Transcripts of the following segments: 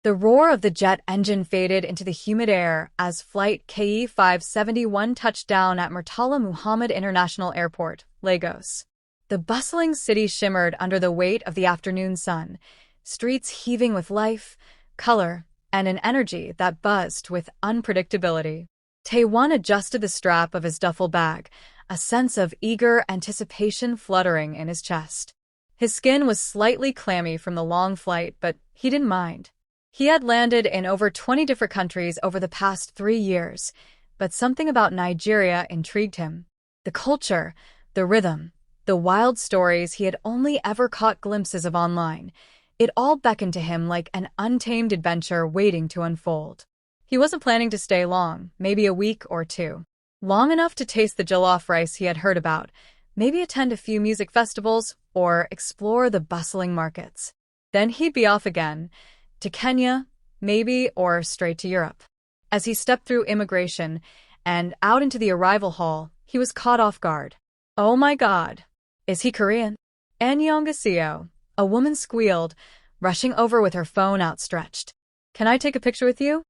The roar of the jet engine faded into the humid air as Flight KE-571 touched down at Murtala Muhammad International Airport, Lagos. The bustling city shimmered under the weight of the afternoon sun, streets heaving with life, color, and an energy that buzzed with unpredictability. Tae-won adjusted the strap of his duffel bag, a sense of eager anticipation fluttering in his chest. His skin was slightly clammy from the long flight, but he didn't mind. He had landed in over 20 different countries over the past 3 years, but something about Nigeria intrigued him. The culture, the rhythm, the wild stories he had only ever caught glimpses of online. It all beckoned to him like an untamed adventure waiting to unfold. He wasn't planning to stay long, maybe a week or 2. Long enough to taste the jollof rice he had heard about, maybe attend a few music festivals, or explore the bustling markets. Then he'd be off again, to Kenya, maybe, or straight to Europe. As he stepped through immigration and out into the arrival hall, he was caught off guard. Oh my God! Is he Korean? Annyeonghaseyo, a woman squealed, rushing over with her phone outstretched. Can I take a picture with you?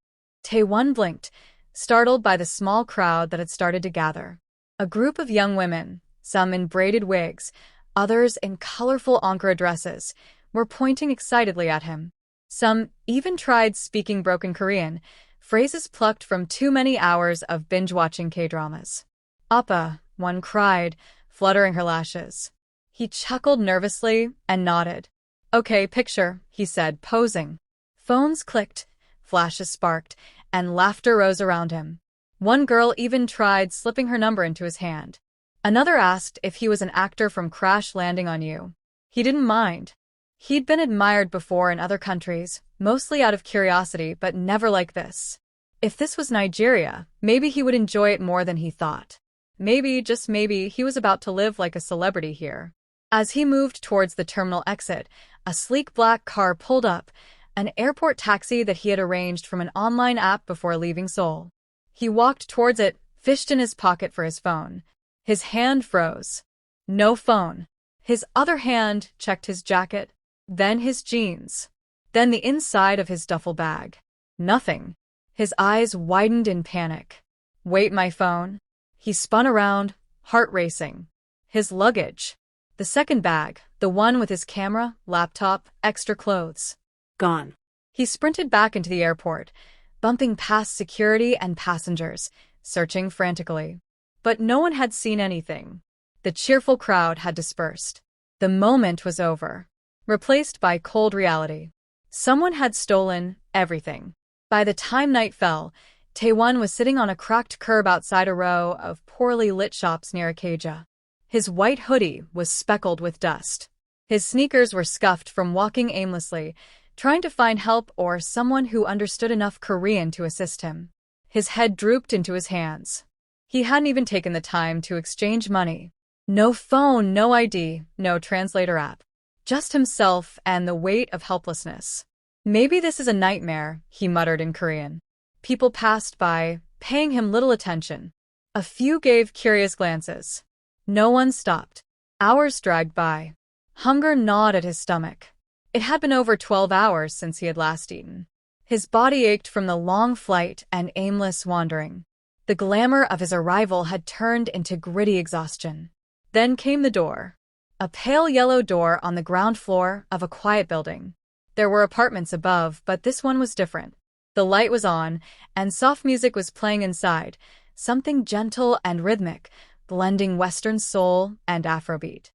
Tae-won blinked, startled by the small crowd that had started to gather. A group of young women, some in braided wigs, others in colorful Ankara dresses, were pointing excitedly at him. Some even tried speaking broken Korean, phrases plucked from too many hours of binge-watching K-dramas. "Appa," one cried, fluttering her lashes. He chuckled nervously and nodded. "Okay, picture," he said, posing. Phones clicked, flashes sparked, and laughter rose around him. One girl even tried slipping her number into his hand. Another asked if he was an actor from Crash Landing on You. He didn't mind. He'd been admired before in other countries, mostly out of curiosity, but never like this. If this was Nigeria, maybe he would enjoy it more than he thought. Maybe, just maybe, he was about to live like a celebrity here. As he moved towards the terminal exit, a sleek black car pulled up, an airport taxi that he had arranged from an online app before leaving Seoul. He walked towards it, fished in his pocket for his phone. His hand froze. No phone. His other hand checked his jacket, then his jeans, then the inside of his duffel bag. Nothing. His eyes widened in panic. Wait, my phone? He spun around, heart racing. His luggage. The second bag, the one with his camera, laptop, extra clothes. Gone. He sprinted back into the airport, bumping past security and passengers, searching frantically. But no one had seen anything. The cheerful crowd had dispersed. The moment was over, replaced by cold reality. Someone had stolen everything. By the time night fell, Tae-won was sitting on a cracked curb outside a row of poorly lit shops near Ikeja. His white hoodie was speckled with dust. His sneakers were scuffed from walking aimlessly, trying to find help or someone who understood enough Korean to assist him. His head drooped into his hands. He hadn't even taken the time to exchange money. No phone, no ID, no translator app. Just himself and the weight of helplessness. Maybe this is a nightmare, he muttered in Korean. People passed by, paying him little attention. A few gave curious glances. No one stopped. Hours dragged by. Hunger gnawed at his stomach. It had been over 12 hours since he had last eaten. His body ached from the long flight and aimless wandering. The glamour of his arrival had turned into gritty exhaustion. Then came the door. A pale yellow door on the ground floor of a quiet building. There were apartments above, but this one was different. The light was on, and soft music was playing inside, something gentle and rhythmic, blending Western soul and Afrobeat.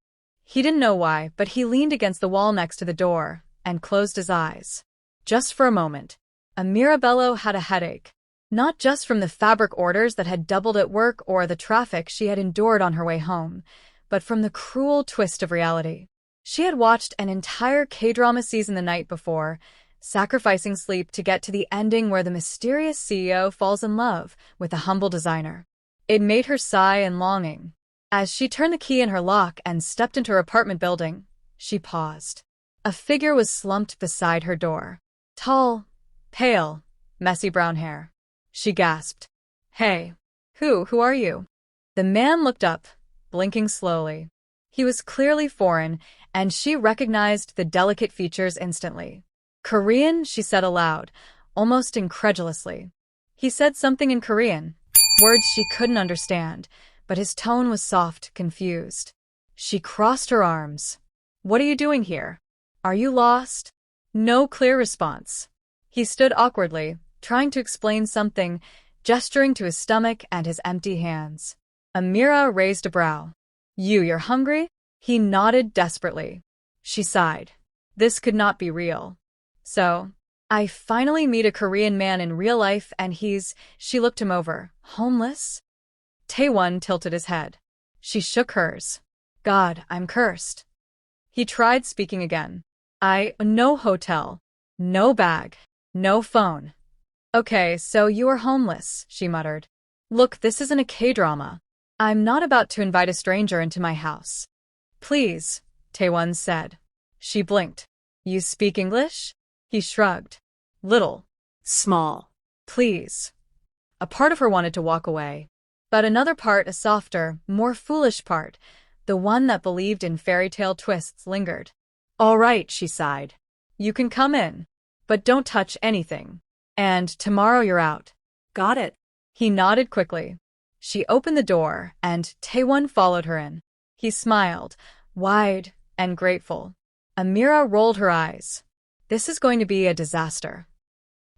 He didn't know why, but he leaned against the wall next to the door and closed his eyes. Just for a moment. Amira had a headache. Not just from the fabric orders that had doubled at work or the traffic she had endured on her way home, but from the cruel twist of reality. She had watched an entire K-drama season the night before, sacrificing sleep to get to the ending where the mysterious CEO falls in love with a humble designer. It made her sigh in longing. As she turned the key in her lock and stepped into her apartment building, she paused. A figure was slumped beside her door. Tall, pale, messy brown hair. She gasped. Hey. Who are you? The man looked up, blinking slowly. He was clearly foreign, and she recognized the delicate features instantly. Korean, she said aloud, almost incredulously. He said something in Korean, words she couldn't understand, but his tone was soft, confused. She crossed her arms. What are you doing here? Are you lost? No clear response. He stood awkwardly, trying to explain something, gesturing to his stomach and his empty hands. Amira raised a brow. You're hungry? He nodded desperately. She sighed. This could not be real. So, I finally meet a Korean man in real life and she looked him over. Homeless? Tae-won tilted his head. She shook hers. God, I'm cursed. He tried speaking again. No hotel. No bag. No phone. Okay, so you are homeless, she muttered. Look, this isn't a kdrama. I'm not about to invite a stranger into my house. Please, Tae-won said. She blinked. You speak English? He shrugged. Little. Small. Please. A part of her wanted to walk away. But another part, a softer, more foolish part, the one that believed in fairy tale twists, lingered. All right, she sighed. You can come in. But don't touch anything. And tomorrow you're out. Got it. He nodded quickly. She opened the door, and Tae-won followed her in. He smiled, wide and grateful. Amira rolled her eyes. This is going to be a disaster.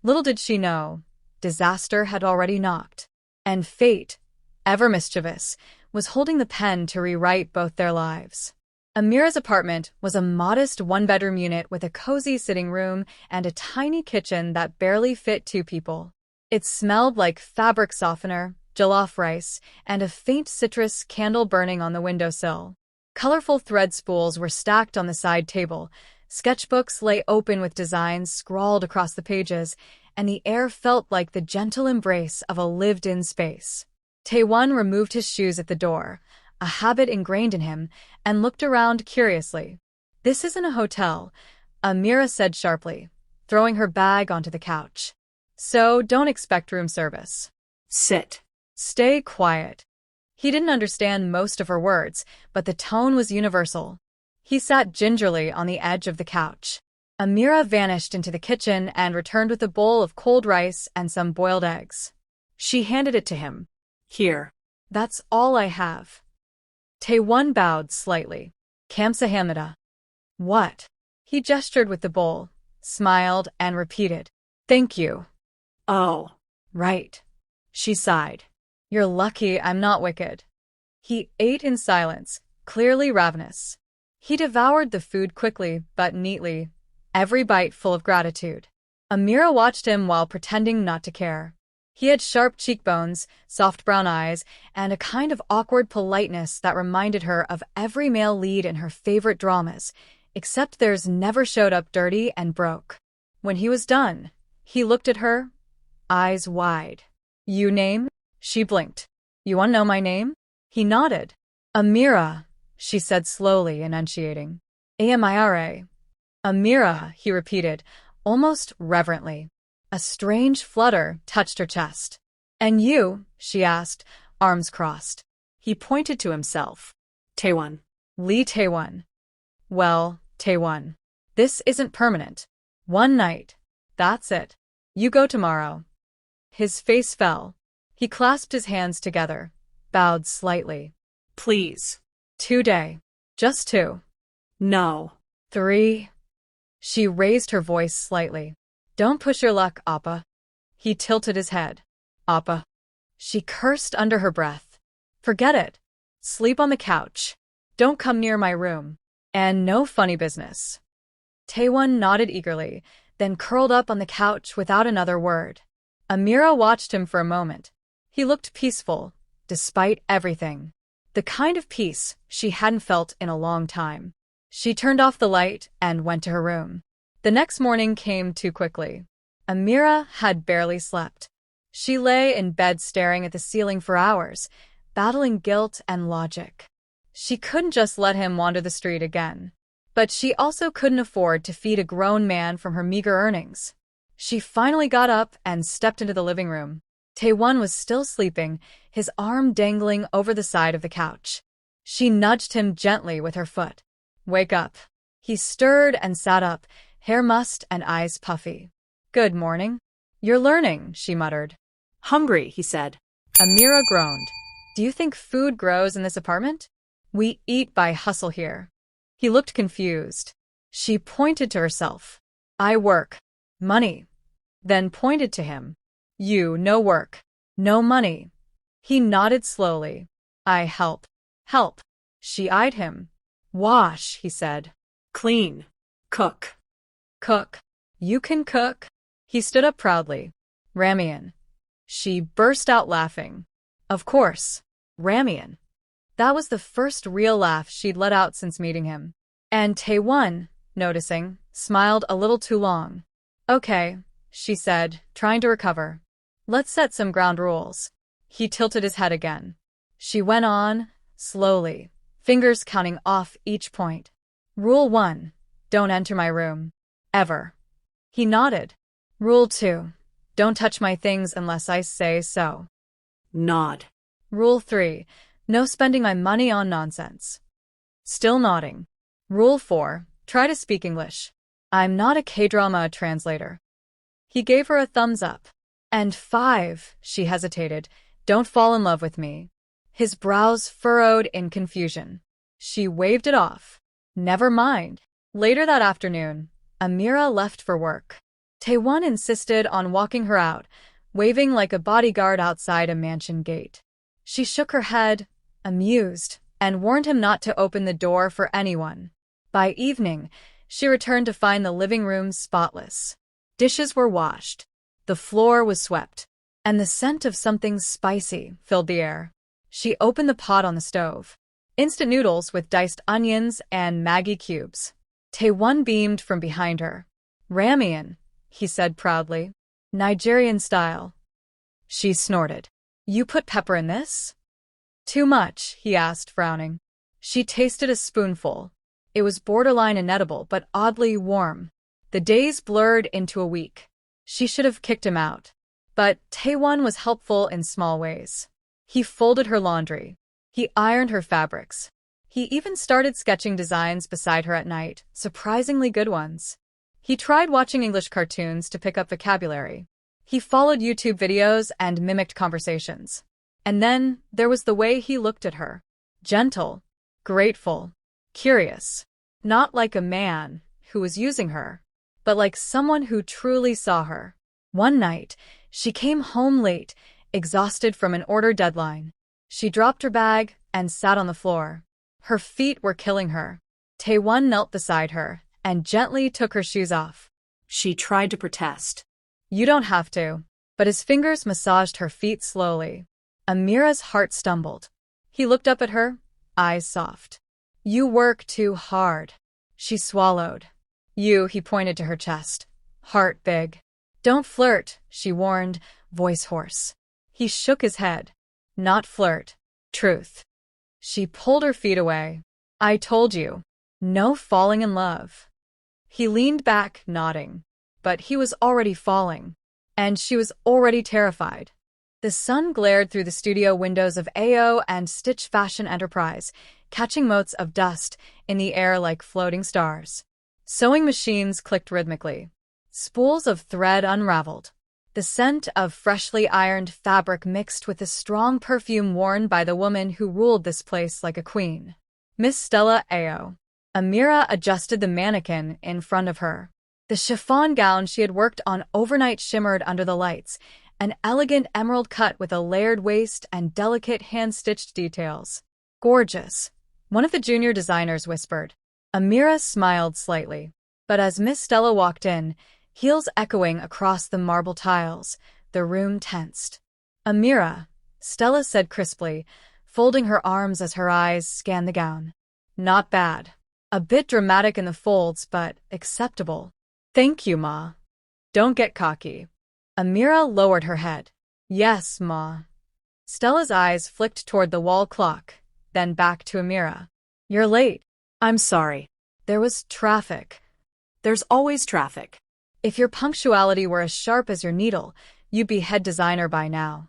Little did she know, disaster had already knocked. And fate, ever mischievous, was holding the pen to rewrite both their lives. Amira's apartment was a modest one-bedroom unit with a cozy sitting room and a tiny kitchen that barely fit two people. It smelled like fabric softener, jollof rice, and a faint citrus candle burning on the windowsill. Colorful thread spools were stacked on the side table, sketchbooks lay open with designs scrawled across the pages, and the air felt like the gentle embrace of a lived-in space. Tae-won removed his shoes at the door, a habit ingrained in him, and looked around curiously. This isn't a hotel, Amira said sharply, throwing her bag onto the couch. So don't expect room service. Sit. Stay quiet. He didn't understand most of her words, but the tone was universal. He sat gingerly on the edge of the couch. Amira vanished into the kitchen and returned with a bowl of cold rice and some boiled eggs. She handed it to him. Here. That's all I have. Tae-won bowed slightly. Kamsahamnida. What? He gestured with the bowl, smiled, and repeated. Thank you. Oh. Right. She sighed. You're lucky I'm not wicked. He ate in silence, clearly ravenous. He devoured the food quickly but neatly, every bite full of gratitude. Amira watched him while pretending not to care. He had sharp cheekbones, soft brown eyes, and a kind of awkward politeness that reminded her of every male lead in her favorite dramas, except theirs never showed up dirty and broke. When he was done, he looked at her, eyes wide. You name? She blinked. You want to know my name? He nodded. Amira, she said slowly, enunciating. Amira. Amira, he repeated, almost reverently. A strange flutter touched her chest. And you? She asked, arms crossed. He pointed to himself. Tae-won. Lee Tae-won. Well, Tae-won. This isn't permanent. One night. That's it. You go tomorrow. His face fell. He clasped his hands together, bowed slightly. Please. 2 days. Just 2. No. 3. She raised her voice slightly. Don't push your luck, Appa. He tilted his head. Appa. She cursed under her breath. Forget it. Sleep on the couch. Don't come near my room. And no funny business. Tae-won nodded eagerly, then curled up on the couch without another word. Amira watched him for a moment. He looked peaceful, despite everything. The kind of peace she hadn't felt in a long time. She turned off the light and went to her room. The next morning came too quickly. Amira had barely slept. She lay in bed staring at the ceiling for hours, battling guilt and logic. She couldn't just let him wander the street again. But she also couldn't afford to feed a grown man from her meager earnings. She finally got up and stepped into the living room. Tae-won was still sleeping, his arm dangling over the side of the couch. She nudged him gently with her foot. Wake up. He stirred and sat up, hair mussed and eyes puffy. "Good morning." "You're learning," she muttered. "Hungry," he said. Amira groaned. "Do you think food grows in this apartment? We eat by hustle here." He looked confused. She pointed to herself. "I work. Money." Then pointed to him. "You, no work. No money." He nodded slowly. "I help." "Help." She eyed him. "Wash," he said. "Clean. Cook." "Cook. You can cook." He stood up proudly. "Ramen." She burst out laughing. Of course. Ramen. That was the first real laugh she'd let out since meeting him. And Tae-won, noticing, smiled a little too long. "Okay," she said, trying to recover. "Let's set some ground rules." He tilted his head again. She went on, slowly, fingers counting off each point. "Rule 1. Don't enter my room. Ever." He nodded. "Rule 2. Don't touch my things unless I say so." Nod. "Rule 3. No spending my money on nonsense." Still nodding. "Rule 4. Try to speak English. I'm not a kdrama translator." He gave her a thumbs up. "And 5, she hesitated, don't fall in love with me." His brows furrowed in confusion. She waved it off. "Never mind." Later that afternoon, Amira left for work. Tae-won insisted on walking her out, waving like a bodyguard outside a mansion gate. She shook her head, amused, and warned him not to open the door for anyone. By evening, she returned to find the living room spotless. Dishes were washed, the floor was swept, and the scent of something spicy filled the air. She opened the pot on the stove. Instant noodles with diced onions and Maggi cubes. Tae-won beamed from behind her. "Ramen," he said proudly. "Nigerian style." She snorted. "You put pepper in this?" "Too much?" he asked, frowning. She tasted a spoonful. It was borderline inedible, but oddly warm. The days blurred into a week. She should have kicked him out. But Tae-won was helpful in small ways. He folded her laundry. He ironed her fabrics. He even started sketching designs beside her at night, surprisingly good ones. He tried watching English cartoons to pick up vocabulary. He followed YouTube videos and mimicked conversations. And then there was the way he looked at her. Gentle, grateful, curious. Not like a man who was using her, but like someone who truly saw her. One night, she came home late, exhausted from an order deadline. She dropped her bag and sat on the floor. Her feet were killing her. Tae-won knelt beside her and gently took her shoes off. She tried to protest. "You don't have to." But his fingers massaged her feet slowly. Amira's heart stumbled. He looked up at her, eyes soft. "You work too hard." She swallowed. He pointed to her chest. Heart big. "Don't flirt," she warned, voice hoarse. He shook his head. "Not flirt. Truth." She pulled her feet away. "I told you. No falling in love." He leaned back, nodding. But he was already falling. And she was already terrified. The sun glared through the studio windows of AO and Stitch Fashion Enterprise, catching motes of dust in the air like floating stars. Sewing machines clicked rhythmically. Spools of thread unraveled. The scent of freshly ironed fabric mixed with the strong perfume worn by the woman who ruled this place like a queen. Miss Stella AO. Amira adjusted the mannequin in front of her. The chiffon gown she had worked on overnight shimmered under the lights, an elegant emerald cut with a layered waist and delicate hand-stitched details. "Gorgeous," one of the junior designers whispered. Amira smiled slightly. But as Miss Stella walked in, heels echoing across the marble tiles, the room tensed. "Amira," Stella said crisply, folding her arms as her eyes scanned the gown. "Not bad. A bit dramatic in the folds, but acceptable." "Thank you, Ma." "Don't get cocky." Amira lowered her head. "Yes, Ma." Stella's eyes flicked toward the wall clock, then back to Amira. "You're late." "I'm sorry." "There was traffic." "There's always traffic." "If your punctuality were as sharp as your needle, you'd be head designer by now."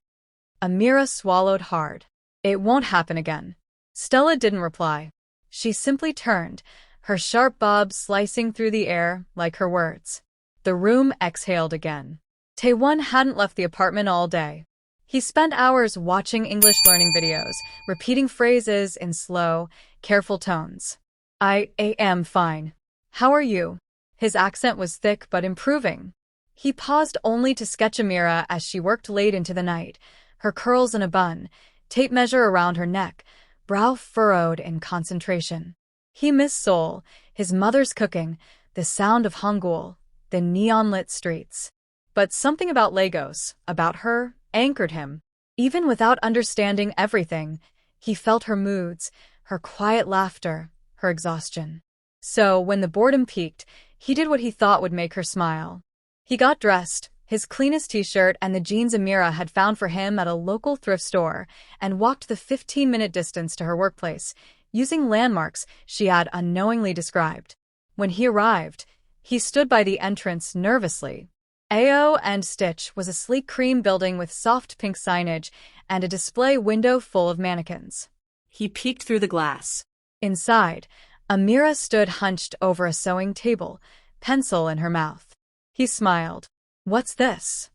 Amira swallowed hard. "It won't happen again." Stella didn't reply. She simply turned, her sharp bob slicing through the air like her words. The room exhaled again. Tae-won hadn't left the apartment all day. He spent hours watching English learning videos, repeating phrases in slow, careful tones. I am fine. How are you? His accent was thick but improving. He paused only to sketch Amira as she worked late into the night, her curls in a bun, tape measure around her neck, brow furrowed in concentration. He missed Seoul, his mother's cooking, the sound of Hangul, the neon-lit streets. But something about Lagos, about her, anchored him. Even without understanding everything, he felt her moods, her quiet laughter, her exhaustion. So, when the boredom peaked, he did what he thought would make her smile. He got dressed, his cleanest t-shirt and the jeans Amira had found for him at a local thrift store, and walked the 15-minute distance to her workplace, using landmarks she had unknowingly described. When he arrived, he stood by the entrance nervously. AO and Stitch was a sleek cream building with soft pink signage and a display window full of mannequins. He peeked through the glass. Inside, Amira stood hunched over a sewing table, pencil in her mouth. He smiled. What's this?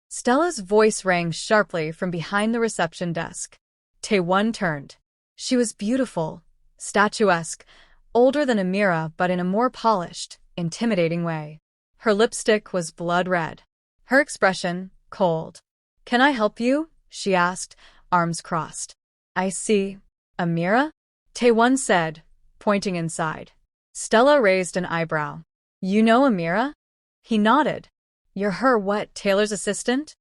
Stella's voice rang sharply from behind the reception desk. Tae-won turned. She was beautiful, statuesque, older than Amira but in a more polished, intimidating way. Her lipstick was blood red. Her expression, cold. Can I help you? She asked, arms crossed. I see. Amira? Tae-won said, pointing inside. Stella raised an eyebrow. You know Amira? He nodded. You're her what, Taylor's assistant?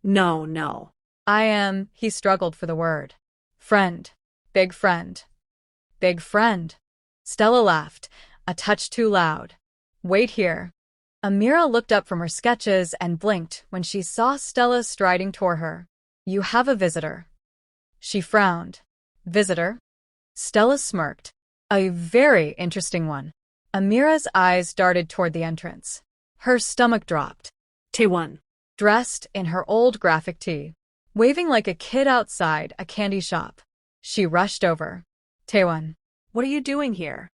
No. I am, he struggled for the word. Friend. Big friend. Big friend. Stella laughed, a touch too loud. Wait here. Amira looked up from her sketches and blinked when she saw Stella striding toward her. You have a visitor. She frowned. Visitor? Stella smirked. A very interesting one. Amira's eyes darted toward the entrance. Her stomach dropped. Tae-won. Dressed in her old graphic tee, waving like a kid outside a candy shop. She rushed over. Tae-won. What are you doing here?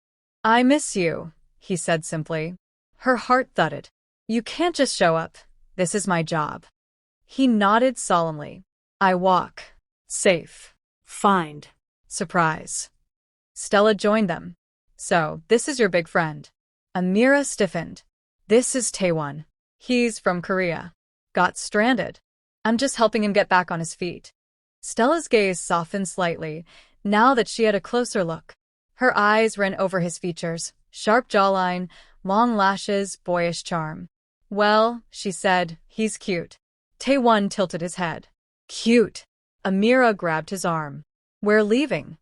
I miss you, he said simply. Her heart thudded. You can't just show up. This is my job. He nodded solemnly. I walk. Safe. Find. Surprise. Stella joined them. So, this is your big friend. Amira stiffened. This is Tae-won. He's from Korea. Got stranded. I'm just helping him get back on his feet. Stella's gaze softened slightly, now that she had a closer look. Her eyes ran over his features, sharp jawline, long lashes, boyish charm. Well, she said, he's cute. Tae-won tilted his head. Cute. Amira grabbed his arm. We're leaving.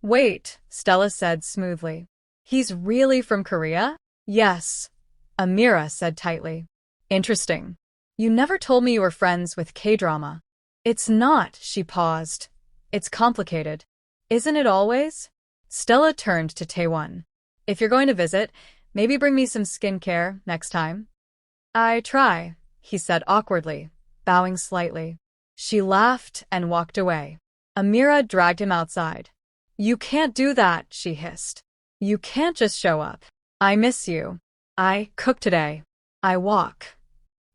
Wait, Stella said smoothly. He's really from Korea? Yes. Amira said tightly. Interesting. You never told me you were friends with kdrama. It's not, she paused. It's complicated. Isn't it always? Stella turned to Tae-won. If you're going to visit, maybe bring me some skincare next time. I try, he said awkwardly, bowing slightly. She laughed and walked away. Amira dragged him outside. You can't do that, she hissed. You can't just show up. I miss you. I cook today. I walk.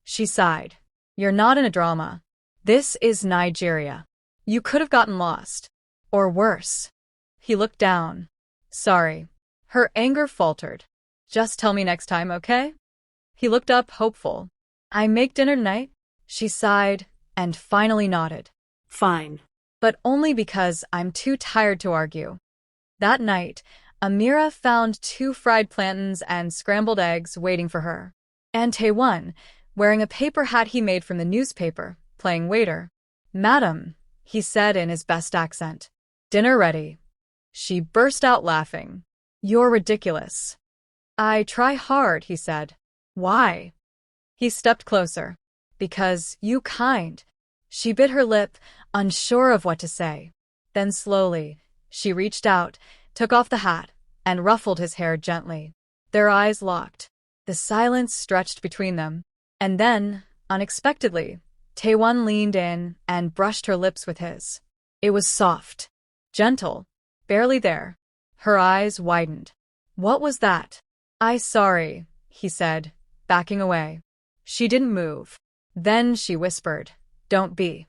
She sighed. You're not in a drama. This is Nigeria. You could have gotten lost. Or worse. He looked down. Sorry. Her anger faltered. Just tell me next time, okay? He looked up, hopeful. I make dinner tonight? She sighed and finally nodded. Fine. But only because I'm too tired to argue. That night, Amira found 2 fried plantains and scrambled eggs waiting for her. And Tae-won, wearing a paper hat he made from the newspaper, playing waiter. Madam, he said in his best accent. Dinner ready. She burst out laughing. You're ridiculous. I try hard, he said. Why? He stepped closer. Because you kind. She bit her lip, unsure of what to say. Then slowly, she reached out, took off the hat, and ruffled his hair gently. Their eyes locked. The silence stretched between them. And then, unexpectedly, Tae-won leaned in and brushed her lips with his. It was soft. Gentle. Barely there. Her eyes widened. What was that? Sorry, he said, backing away. She didn't move. Then she whispered, don't be.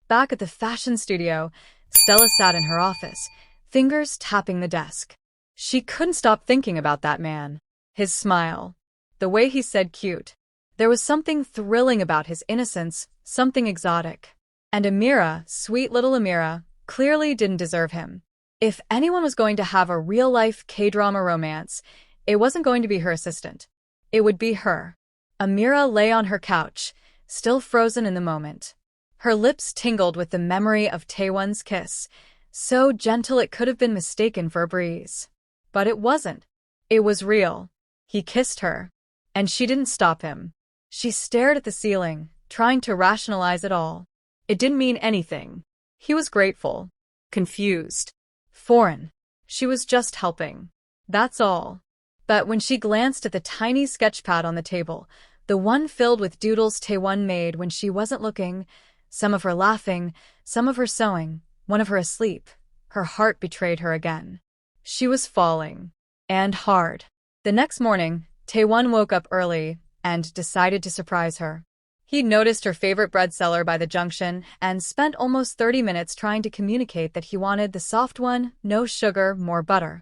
Back at the fashion studio, Stella sat in her office, fingers tapping the desk. She couldn't stop thinking about that man. His smile. The way he said cute. There was something thrilling about his innocence, something exotic. And Amira, sweet little Amira, clearly didn't deserve him. If anyone was going to have a real-life K-drama romance, it wasn't going to be her assistant. It would be her. Amira lay on her couch, still frozen in the moment. Her lips tingled with the memory of Tae-won's kiss, so gentle it could have been mistaken for a breeze. But it wasn't. It was real. He kissed her. And she didn't stop him. She stared at the ceiling, trying to rationalize it all. It didn't mean anything. He was grateful. Confused. Foreign. She was just helping. That's all. But when she glanced at the tiny sketchpad on the table, the one filled with doodles Tae-won made when she wasn't looking, some of her laughing, some of her sewing, one of her asleep, her heart betrayed her again. She was falling. And hard. The next morning, Tae-won woke up early and decided to surprise her. He noticed her favorite bread seller by the junction and spent almost 30 minutes trying to communicate that he wanted the soft one, no sugar, more butter.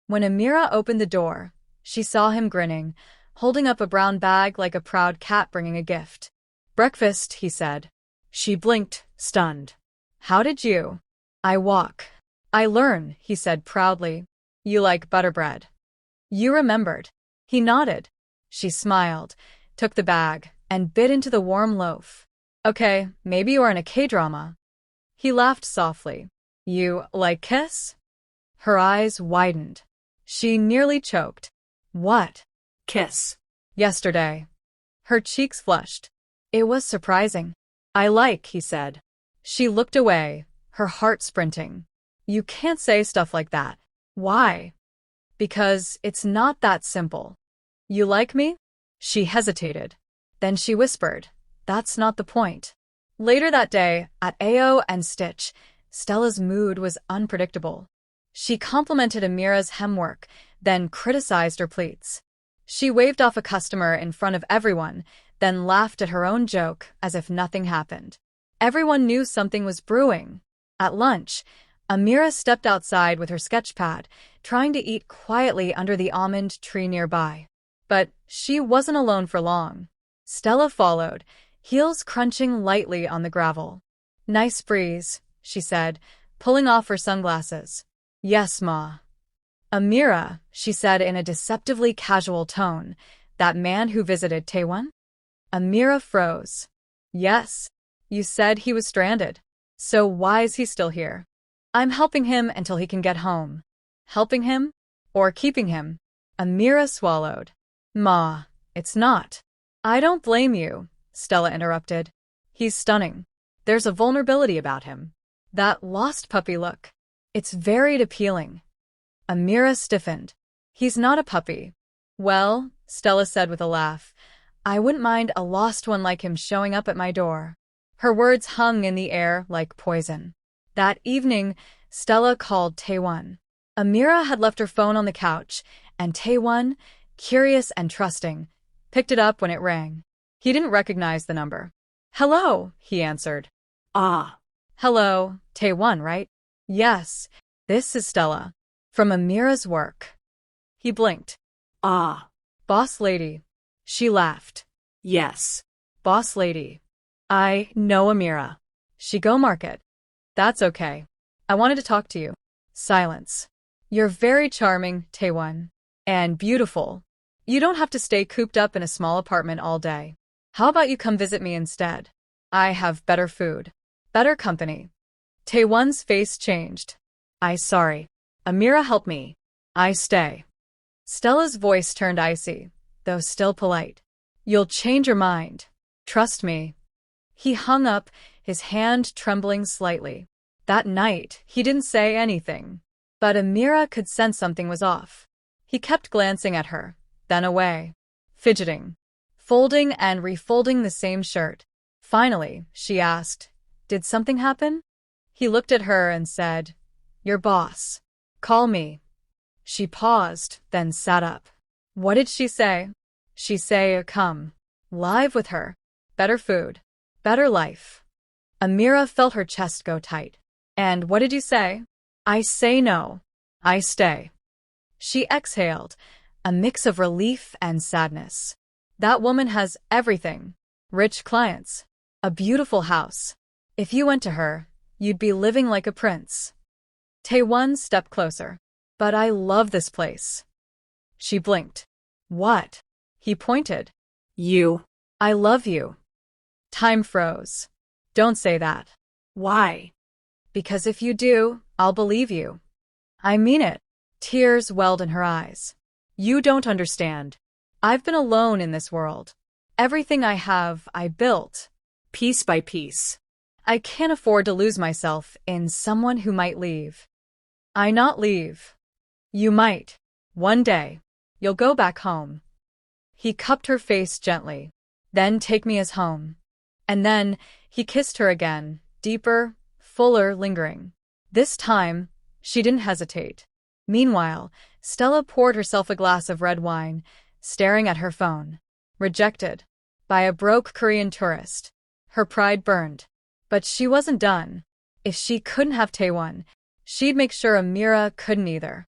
When Amira opened the door, she saw him grinning, holding up a brown bag like a proud cat bringing a gift. Breakfast, he said. She blinked, stunned. How did you? I walk. I learn, he said proudly. You like butter bread. You remembered. He nodded. She smiled, took the bag, and bit into the warm loaf. Okay, maybe you are in a K-drama. He laughed softly. You like kiss? Her eyes widened. She nearly choked. What? Kiss. Yesterday. Her cheeks flushed. It was surprising. I like, he said. She looked away, her heart sprinting. You can't say stuff like that. Why? Because it's not that simple. You like me? She hesitated. Then she whispered, that's not the point. Later that day, at AO and Stitch, Stella's mood was unpredictable. She complimented Amira's hemwork, then criticized her pleats. She waved off a customer in front of everyone, then laughed at her own joke as if nothing happened. Everyone knew something was brewing. At lunch, Amira stepped outside with her sketchpad, trying to eat quietly under the almond tree nearby. But she wasn't alone for long. Stella followed, heels crunching lightly on the gravel. Nice breeze, she said, pulling off her sunglasses. Yes, Ma. Amira, she said in a deceptively casual tone, that man who visited Tae-won? Amira froze. Yes. You said he was stranded. So why is he still here? I'm helping him until he can get home. Helping him? Or keeping him? Amira swallowed. Ma, it's not. I don't blame you, Stella interrupted. He's stunning. There's a vulnerability about him. That lost puppy look. It's very appealing. Amira stiffened. He's not a puppy. Well, Stella said with a laugh, I wouldn't mind a lost one like him showing up at my door. Her words hung in the air like poison. That evening, Stella called Tae-won. Amira had left her phone on the couch, and Tae-won, curious and trusting, picked it up when it rang. He didn't recognize the number. Hello, he answered. Ah. Hello, Tae-won, right? Yes, this is Stella. From Amira's work. He blinked. Ah. Boss lady. She laughed. Yes. Boss lady. I know Amira. She go market. That's okay. I wanted to talk to you. Silence. You're very charming, Tae-won. And beautiful. You don't have to stay cooped up in a small apartment all day. How about you come visit me instead? I have better food. Better company. Tae-won's face changed. Sorry. Amira, help me. I stay. Stella's voice turned icy, though still polite. You'll change your mind. Trust me. He hung up, his hand trembling slightly. That night, he didn't say anything. But Amira could sense something was off. He kept glancing at her, then away. Fidgeting. Folding and refolding the same shirt. Finally, she asked, Did something happen? He looked at her and said, Your boss. Call me. She paused, then sat up. What did she say? She say, come. Live with her. Better food. Better life. Amira felt her chest go tight. And what did you say? I say no. I stay. She exhaled, a mix of relief and sadness. That woman has everything. Rich clients. A beautiful house. If you went to her, you'd be living like a prince. Tae-won stepped closer. But I love this place. She blinked. What? He pointed. You. I love you. Time froze. Don't say that. Why? Because if you do, I'll believe you. I mean it. Tears welled in her eyes. You don't understand. I've been alone in this world. Everything I have, I built. Piece by piece. I can't afford to lose myself in someone who might leave. I not leave. You might. One day. You'll go back home. He cupped her face gently. Then take me as home. And then he kissed her again, deeper, fuller, lingering. This time, she didn't hesitate. Meanwhile, Stella poured herself a glass of red wine, staring at her phone. Rejected. By a broke Korean tourist. Her pride burned. But she wasn't done. If she couldn't have Tae-won, she'd make sure Amira couldn't either.